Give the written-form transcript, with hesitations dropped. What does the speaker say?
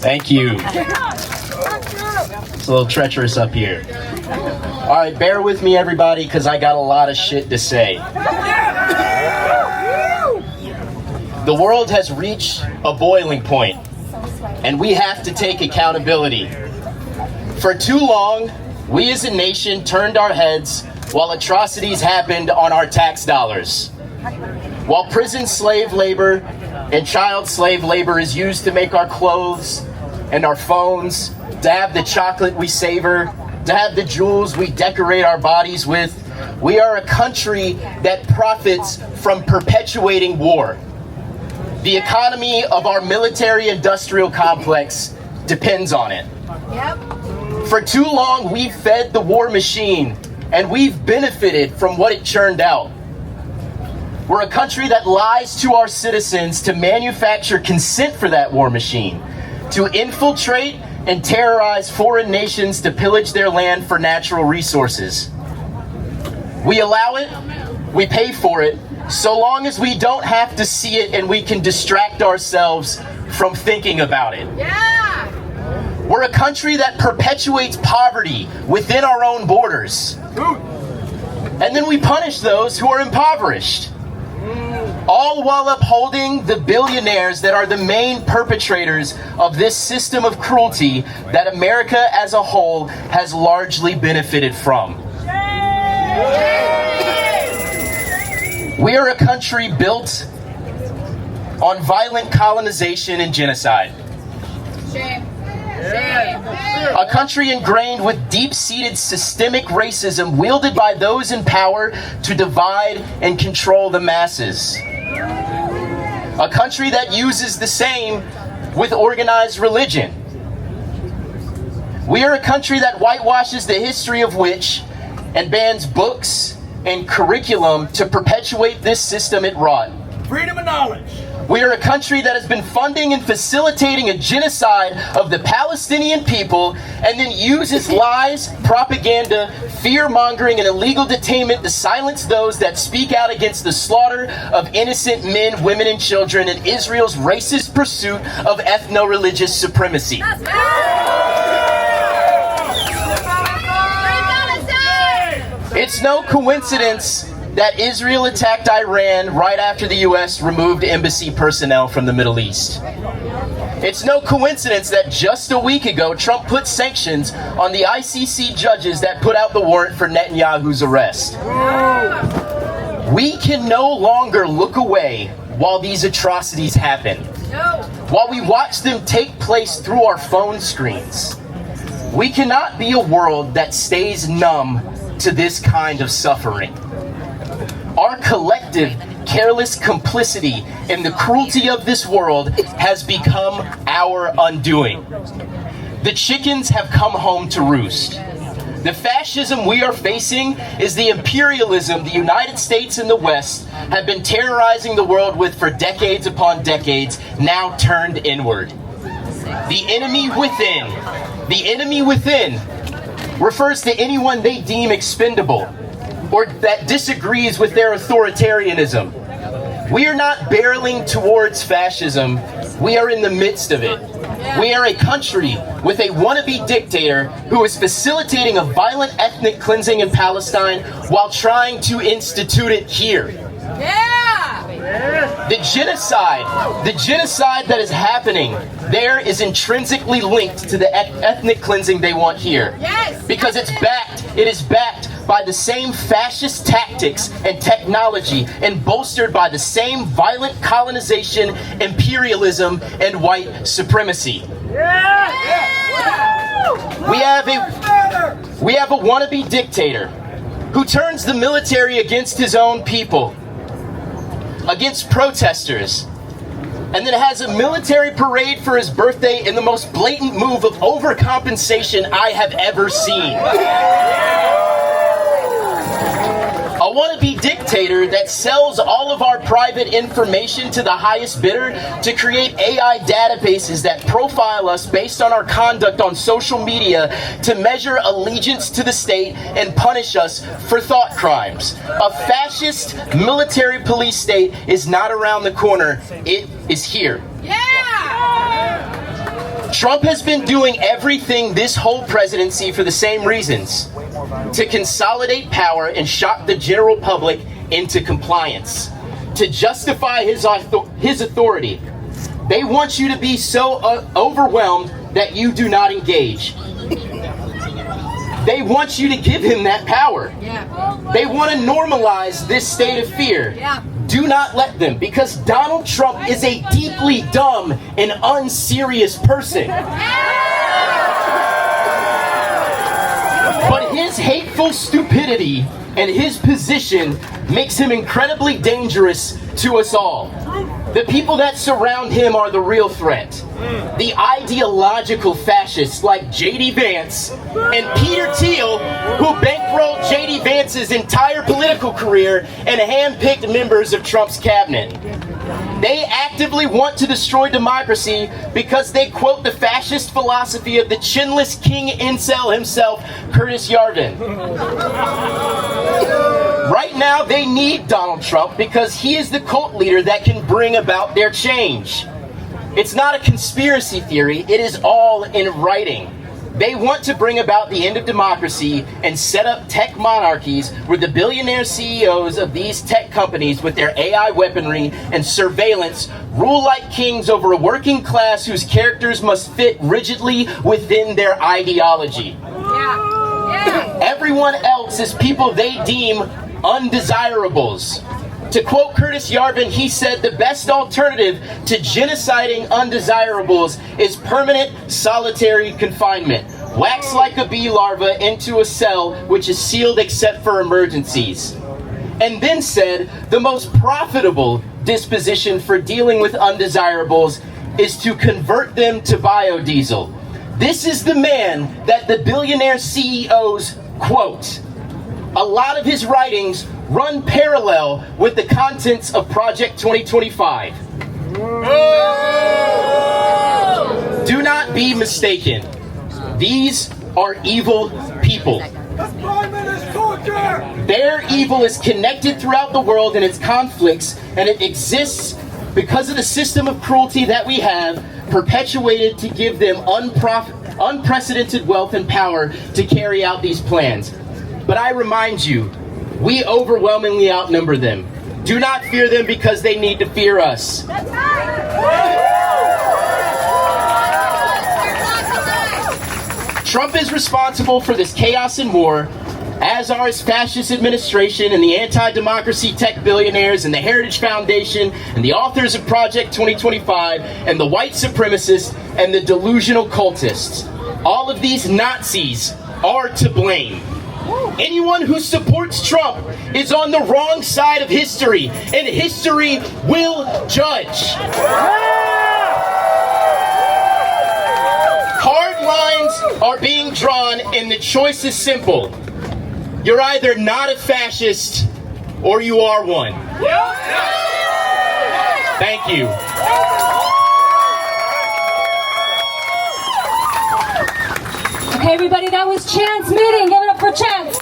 Thank you. It's a little treacherous up here. All right, bear with me, everybody, because I got a lot of shit to say. The world has reached a boiling point, and we have to take accountability. For too long, we as a nation turned our heads while atrocities happened on our tax dollars. While prison slave labor and child slave labor is used to make our clothes and our phones, to have the chocolate we savor, to have the jewels we decorate our bodies with, we are a country that profits from perpetuating war. The economy of our military-industrial complex depends on it. For too long, we've fed the war machine, and we've benefited from what it churned out. We're a country that lies to our citizens to manufacture consent for that war machine, to infiltrate and terrorize foreign nations to pillage their land for natural resources. We allow it, we pay for it, so long as we don't have to see it and we can distract ourselves from thinking about it. Yeah! We're a country that perpetuates poverty within our own borders. And then we punish those who are impoverished. All while upholding the billionaires that are the main perpetrators of this system of cruelty that America as a whole has largely benefited from. We are a country built on violent colonization and genocide. A country ingrained with deep-seated systemic racism wielded by those in power to divide and control the masses. A country that uses the same with organized religion. We are a country that whitewashes the history of which and bans books and curriculum to perpetuate this system it wrought. Freedom of knowledge. We are a country that has been funding and facilitating a genocide of the Palestinian people and then uses lies, propaganda, fear-mongering, and illegal detainment to silence those that speak out against the slaughter of innocent men, women, and children in Israel's racist pursuit of ethno-religious supremacy. It's no coincidence that Israel attacked Iran right after the U.S. removed embassy personnel from the Middle East. It's no coincidence that just a week ago, Trump put sanctions on the ICC judges that put out the warrant for Netanyahu's arrest. We can no longer look away while these atrocities happen, while we watch them take place through our phone screens. We cannot be a world that stays numb to this kind of suffering. Our collective, careless complicity in the cruelty of this world has become our undoing. The chickens have come home to roost. The fascism we are facing is the imperialism the United States and the West have been terrorizing the world with for decades upon decades, now turned inward. The enemy within refers to anyone they deem expendable or that disagrees with their authoritarianism. We are not barreling towards fascism, we are in the midst of it. We are a country with a wannabe dictator who is facilitating a violent ethnic cleansing in Palestine while trying to institute it here. The genocide that is happening there is intrinsically linked to the ethnic cleansing they want here. Because it is backed by the same fascist tactics and technology and bolstered by the same violent colonization, imperialism, and white supremacy. We have a wannabe dictator who turns the military against his own people, against protesters, and then has a military parade for his birthday in the most blatant move of overcompensation I have ever seen. A wannabe dictator that sells all of our private information to the highest bidder to create AI databases that profile us based on our conduct on social media to measure allegiance to the state and punish us for thought crimes. A fascist military police state is not around the corner, it is here. Trump has been doing everything this whole presidency for the same reasons: to consolidate power and shock the general public into compliance, to justify his authority. They want you to be so overwhelmed that you do not engage. They want you to give him that power. They want to normalize this state of fear. Do not let them, because Donald Trump is a deeply dumb and unserious person. But his hateful stupidity and his position makes him incredibly dangerous to us all. The people that surround him are the real threat. The ideological fascists like J.D. Vance and Peter Thiel, who bankrolled J.D. Vance's entire political career and handpicked members of Trump's cabinet. They actively want to destroy democracy because they quote the fascist philosophy of the chinless king incel himself, Curtis Yarvin. Right now, they need Donald Trump because he is the cult leader that can bring about their change. It's not a conspiracy theory, it is all in writing. They want to bring about the end of democracy and set up tech monarchies where the billionaire CEOs of these tech companies with their AI weaponry and surveillance rule like kings over a working class whose characters must fit rigidly within their ideology. Everyone else is people they deem undesirables. To quote Curtis Yarvin, he said the best alternative to genociding undesirables is permanent solitary confinement. Wax like a bee larva into a cell which is sealed except for emergencies. And then said the most profitable disposition for dealing with undesirables is to convert them to biodiesel. This is the man that the billionaire CEOs quote. A lot of his writings run parallel with the contents of Project 2025. Do not be mistaken. These are evil people. Their evil is connected throughout the world and its conflicts, and it exists because of the system of cruelty that we have perpetuated to give them unprecedented wealth and power to carry out these plans. But I remind you, we overwhelmingly outnumber them. Do not fear them because they need to fear us. Trump is responsible for this chaos and war, as are his fascist administration and the anti-democracy tech billionaires and the Heritage Foundation and the authors of Project 2025 and the white supremacists and the delusional cultists. All of these Nazis are to blame. Anyone who supports Trump is on the wrong side of history, and history will judge. Hard lines are being drawn, and the choice is simple. You're either not a fascist, or you are one. Thank you. Okay, everybody, that was Chance meeting. Give it up for Chance.